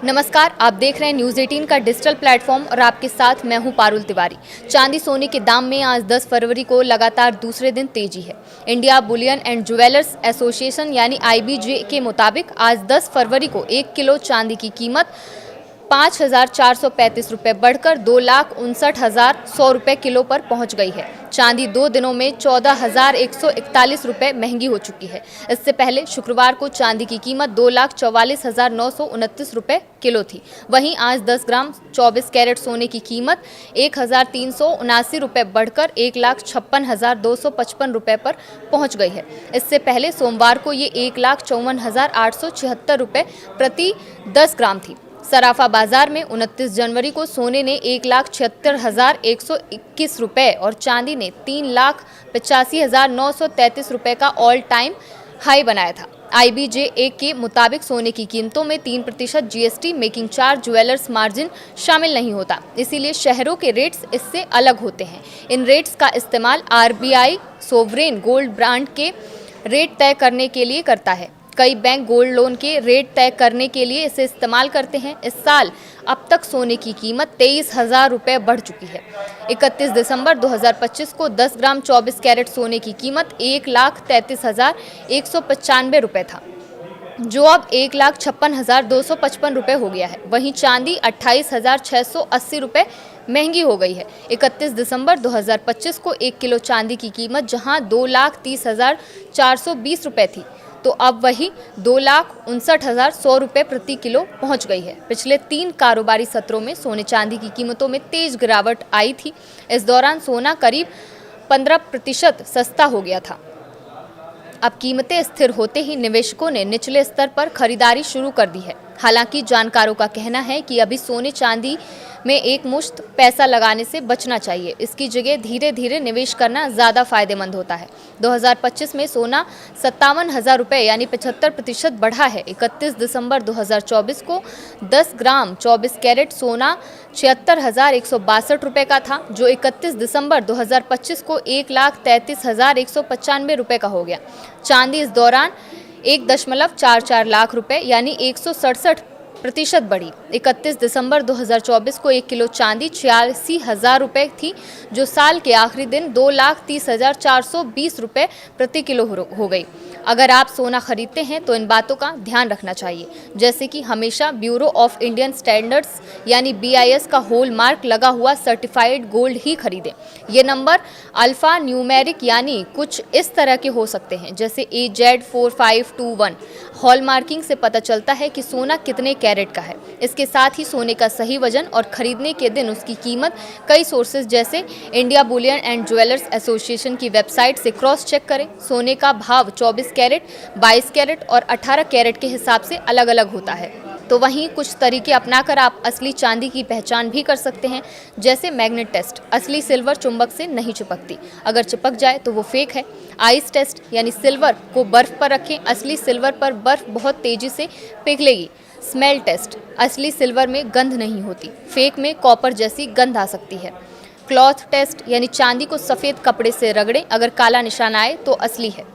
नमस्कार, आप देख रहे हैं न्यूज़ 18 का डिजिटल प्लेटफॉर्म और आपके साथ मैं हूं पारुल तिवारी। चांदी सोने के दाम में आज 10 फरवरी को लगातार दूसरे दिन तेजी है। India Boolean and jewellers association यानी IBJ के मुताबिक आज 10 फरवरी को 1 किलो चांदी की कीमत 5,435 रुपये बढ़कर 2,59,100 रुपये किलो पर पहुंच गई है। चांदी 2 दिनों में 14,141 रुपये महंगी हो चुकी है। इससे पहले शुक्रवार को चांदी की कीमत 2,44,929 रुपये किलो थी। वहीं आज 10 ग्राम 24 कैरेट सोने की कीमत 1,379 रुपये बढ़कर 1,56,255 रुपये पर पहुंच गई है। इससे पहले सोमवार को ये 1,54,876 रुपये प्रति 10 ग्राम थी। सराफा बाजार में 29 जनवरी को सोने ने 1,76,121 रुपये और चांदी ने 3,85,933 रुपये का ऑल टाइम हाई बनाया था। IBJ के मुताबिक सोने की कीमतों में 3% GST making charge jewellers margin शामिल नहीं होता, इसीलिए शहरों के रेट्स इससे अलग होते हैं। इन रेट्स का इस्तेमाल RBI सोवरेन गोल्ड बॉन्ड के रेट तय करने के लिए करता है। कई बैंक गोल्ड लोन के रेट तय करने के लिए इसे इस्तेमाल करते हैं। इस साल अब तक सोने की कीमत 23,000 रुपये बढ़ चुकी है। 31 दिसंबर 2025 को 10 ग्राम 24 कैरेट सोने की कीमत 1,33,195 रुपये था, जो अब 1,56,255 रुपये हो गया है। वहीं चांदी 28,680 रुपये महंगी हो गई है। 31 दिसंबर 2025 को 1 किलो चांदी की कीमत जहां 2,30,420 रुपये थी, तो अब वही 2,59,100 रुपये प्रति किलो पहुंच गई है। पिछले 3 कारोबारी सत्रों में सोने चांदी की कीमतों में तेज गिरावट आई थी। इस दौरान सोना करीब 15% सस्ता हो गया था। अब कीमतें स्थिर होते ही निवेशकों ने निचले स्तर पर खरीदारी शुरू कर दी है। हालांकि जानकारों का कहना है कि अभी सोने चांदी में एक मुश्त पैसा लगाने से बचना चाहिए। इसकी जगह धीरे धीरे निवेश करना ज़्यादा फायदेमंद होता है। 2025 में सोना 57,000 रुपये यानी 75% बढ़ा है। 31 दिसंबर 2024 को 10 ग्राम 24 कैरेट सोना 76,162 रुपये का था, जो 31 दिसंबर 2025 को 1,33,195 रुपये का हो गया। चांदी इस दौरान 1.44 लाख रुपए यानी 167% बढ़ी। 31 दिसंबर 2024 को 1 किलो चांदी 86,000 रुपये थी, जो साल के आखिरी दिन 2,30,420 रुपये प्रति किलो हो गई। अगर आप सोना खरीदते हैं तो इन बातों का ध्यान रखना चाहिए, जैसे कि हमेशा ब्यूरो ऑफ इंडियन स्टैंडर्ड्स यानी BIS का होल मार्क लगा हुआ सर्टिफाइड गोल्ड ही खरीदें। ये नंबर अल्फा न्यूमेरिक यानी कुछ इस तरह के हो सकते हैं, जैसे AZ4521। हॉल मार्किंग से पता चलता है कि सोना कितने कैरेट का है। इसके साथ ही सोने का सही वजन और खरीदने के दिन उसकी कीमत कई सोर्सेज जैसे India Boolean and jewellers association की वेबसाइट से क्रॉस चेक करें। सोने का भाव 24 कैरेट, 22 कैरेट और 18 कैरेट के हिसाब से अलग अलग होता है। तो वहीं कुछ तरीके अपनाकर आप असली चांदी की पहचान भी कर सकते हैं, जैसे मैग्नेट टेस्ट। असली सिल्वर चुंबक से नहीं चिपकती, अगर चिपक जाए तो वो फेक है। आइस टेस्ट यानी सिल्वर को बर्फ पर रखें, असली सिल्वर पर बर्फ बहुत तेजी से पिघलेगी। स्मेल टेस्ट, असली सिल्वर में गंध नहीं होती, फेक में कॉपर जैसी गंध आ सकती है। क्लॉथ टेस्ट यानी चांदी को सफ़ेद कपड़े से रगड़ें, अगर काला निशान आए तो असली है।